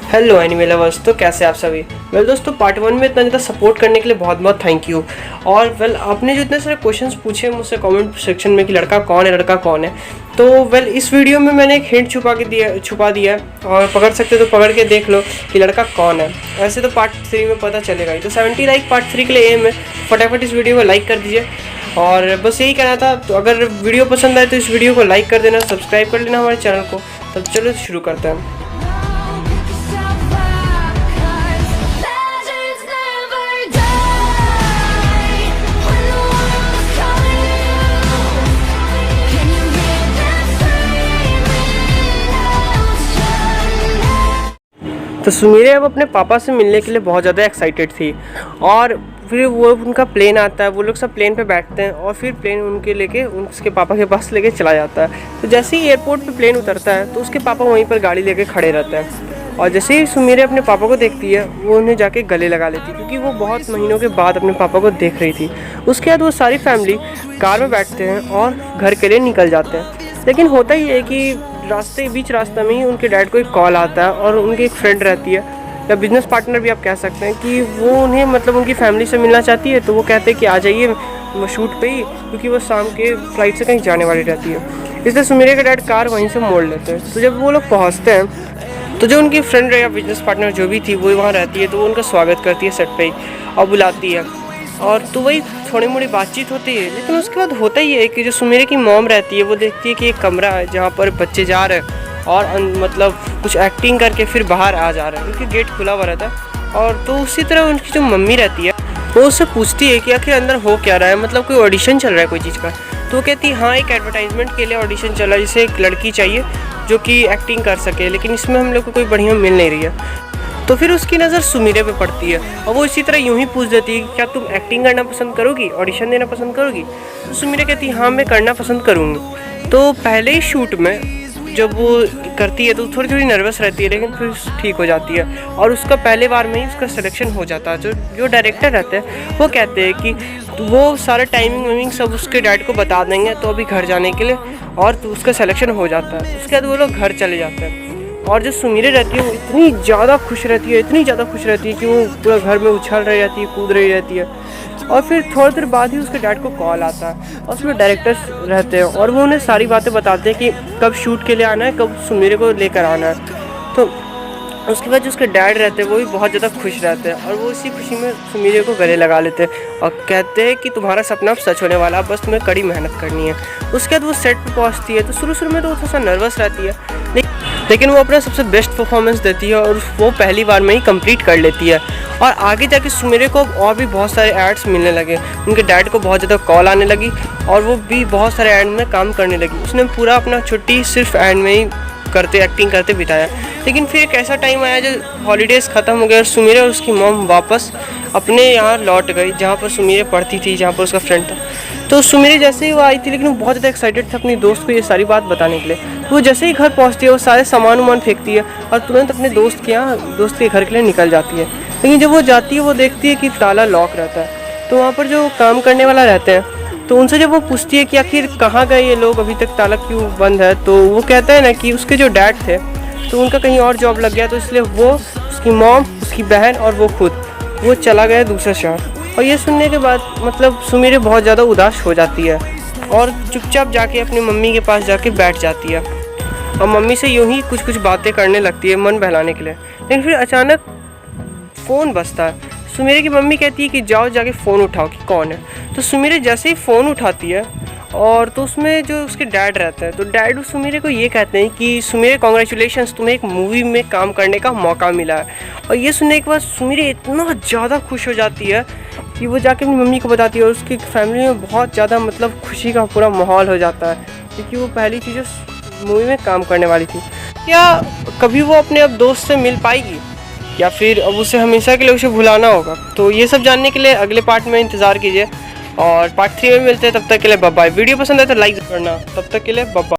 Hello anime lovers, तो कैसे आप सभी। दोस्तों, पार्ट 1 में इतना ज़्यादा सपोर्ट करने के लिए बहुत बहुत थैंक यू। और आपने जो इतने सारे क्वेश्चंस पूछे मुझसे कमेंट सेक्शन में कि लड़का कौन है, तो इस वीडियो में मैंने एक हिंट छुपा दिया है और पकड़ सकते तो पकड़ के देख लो कि लड़का कौन है। ऐसे तो पार्ट 3 में पता चलेगा ही। तो 70 लाइक पार्ट 3 के लिए एम है। फटाफट इस वीडियो को लाइक कर दीजिए। और बस यही कहना था। तो अगर वीडियो पसंद आए तो इस वीडियो को लाइक कर देना, सब्सक्राइब कर लेना हमारे चैनल को। तब चलो शुरू करते हैं। तो सुमीरे अब अपने पापा से मिलने के लिए बहुत ज़्यादा एक्साइटेड थी। और फिर वो उनका प्लेन आता है, वो लोग सब प्लेन पे बैठते हैं और फिर प्लेन उसके पापा के पास लेके चला जाता है। तो जैसे ही एयरपोर्ट पे प्लेन उतरता है तो उसके पापा वहीं पर गाड़ी लेके खड़े रहते हैं। और जैसे ही सुमीरे अपने पापा को देखती है वो उन्हें जाके गले लगा लेती है, क्योंकि वो बहुत महीनों के बाद अपने पापा को देख रही थी। उसके बाद वो सारी फैमिली कार में बैठते हैं और घर के लिए निकल जाते हैं। लेकिन होता ही है कि रास्ते में ही उनके डैड को एक कॉल आता है और उनकी एक फ्रेंड रहती है या बिजनेस पार्टनर भी आप कह सकते हैं कि वो उन्हें उनकी फैमिली से मिलना चाहती है। तो वो कहते हैं कि आ जाइए वो शूट पे ही, क्योंकि वो शाम के फ्लाइट से कहीं जाने वाली रहती है। इसलिए सुमीरे के डैड कार वहीं से मोड़ लेते हैं। तो जब वो लोग पहुँचते हैं तो जो उनकी फ्रेंड या बिजनेस पार्टनर जो भी थी वो वहाँ रहती है। तो वो उनका स्वागत करती है सेट पे ही और बुलाती है। और तो वही थोड़ी मोड़ी बातचीत होती है। लेकिन उसके बाद होता ही है कि जो सुमीरे की मॉम रहती है वो देखती है कि एक कमरा है जहाँ पर बच्चे जा रहे हैं और कुछ एक्टिंग करके फिर बाहर आ जा रहे हैं, क्योंकि गेट खुला हुआ रहता है। और तो उसी तरह उनकी जो मम्मी रहती है वो उससे पूछती है कि आखिर अंदर हो क्या रहा है, कोई ऑडिशन चल रहा है कोई चीज़ का। तो वो कहती है हाँ, एक एडवर्टाइजमेंट के लिए ऑडिशन चल रहा है, जिसे एक लड़की चाहिए जो कि एक्टिंग कर सके, लेकिन इसमें हम लोग को कोई बढ़िया मिल नहीं रही है। तो फिर उसकी नज़र सुमीरे पे पड़ती है और वो इसी तरह यूं ही पूछ देती है कि क्या तुम एक्टिंग करना पसंद करोगी, ऑडिशन देना पसंद करोगी। तो सुमीरे कहती है हाँ, मैं करना पसंद करूँगी। तो पहले ही शूट में जब वो करती है तो थोड़ी नर्वस रहती है, लेकिन फिर ठीक हो जाती है और उसका पहले बार में ही उसका सिलेक्शन हो जाता है। जो डायरेक्टर रहते हैं वो कहते हैं कि वो सारा टाइमिंग सब उसके डैड को बता देंगे तो अभी घर जाने के लिए, और तो उसका सिलेक्शन हो जाता है। उसके बाद वो लोग घर चले जाते हैं। और जो सुमीरे रहती है वो इतनी ज़्यादा खुश रहती है कि वो पूरा घर में उछल रही रहती है, कूद रही रहती है। और फिर थोड़ी देर बाद ही उसके डैड को कॉल आता है और उसमें डायरेक्टर्स रहते हैं और वो उन्हें सारी बातें बताते हैं कि कब शूट के लिए आना है, कब सुमीरे को लेकर आना है। तो उसके बाद जो उसके डैड रहते हैं वो भी बहुत ज़्यादा खुश रहते हैं और वो इसी खुशी में सुमीरे को गले लगा लेते हैं और कहते हैं कि तुम्हारा सपना अब सच होने वाला, बस तुम्हें कड़ी मेहनत करनी है। उसके बाद वो सेट पे पहुँचती है। तो शुरू में तो वो थोड़ा सा नर्वस रहती है, लेकिन वो अपना सबसे बेस्ट परफॉर्मेंस देती है और वो पहली बार में ही कंप्लीट कर लेती है। और आगे जाके सुमीरे को और भी बहुत सारे एड्स मिलने लगे। उनके डैड को बहुत ज़्यादा कॉल आने लगी और वो भी बहुत सारे एड में काम करने लगी। उसने पूरा अपना छुट्टी सिर्फ एड में ही एक्टिंग करते बिताया। लेकिन फिर एक ऐसा टाइम आया जो हॉलीडेज़ ख़त्म हो गया और सुमीरे और उसकी मॉम वापस अपने यहाँ लौट गई, जहाँ पर सुमीरे पढ़ती थी, जहाँ पर उसका फ्रेंड था। तो सुमीरे जैसे ही वो आई थी, लेकिन वो बहुत ज़्यादा एक्साइटेड था अपनी दोस्त को ये सारी बात बताने के लिए। तो वो जैसे ही घर पहुँचती है वो सारे सामान फेंकती है और तुरंत अपने दोस्त के घर के लिए निकल जाती है। लेकिन जब वो जाती है वो देखती है कि ताला लॉक रहता है। तो वहाँ पर जो काम करने वाला रहते हैं तो उनसे जब वो पूछती है कि आखिर कहाँ गए ये लोग, अभी तक ताला क्यों बंद है, तो वो कहता है ना कि उसके जो डैड थे तो उनका कहीं और जॉब लग गया, तो इसलिए वो, उसकी मॉम, उसकी बहन और वो चला गया दूसरे शहर। और ये सुनने के बाद सुमीरे बहुत ज़्यादा उदास हो जाती है और चुपचाप जाके अपनी मम्मी के पास जाके बैठ जाती है और मम्मी से यूं ही कुछ बातें करने लगती है मन बहलाने के लिए। लेकिन फिर अचानक फ़ोन बजता है। सुमीरे की मम्मी कहती है कि जाओ जाके फ़ोन उठाओ कि कौन है। तो सुमीरे जैसे ही फ़ोन उठाती है और तो उसमें जो उसके डैड रहता है, तो डैड सुमीरे को ये कहते हैं कि सुमीरे कॉन्ग्रेचुलेशंस, तुम्हें एक मूवी में काम करने का मौका मिला है। और ये सुनने के बाद सुमीरे इतना ज़्यादा खुश हो जाती है कि वो जाके अपनी मम्मी को बताती है और उसकी फैमिली में बहुत ज़्यादा खुशी का पूरा माहौल हो जाता है, क्योंकि वो पहली चीज़ मूवी में काम करने वाली थी। क्या कभी वो अपने अब दोस्त से मिल पाएगी या फिर अब उसे हमेशा के लिए उसे भुलाना होगा? तो ये सब जानने के लिए अगले पार्ट में इंतज़ार कीजिए और पार्ट 3 में मिलते हैं। तब तक के लिए बाय बाय। वीडियो पसंद है तो लाइक करना। तब तक के लिए बाय बाय।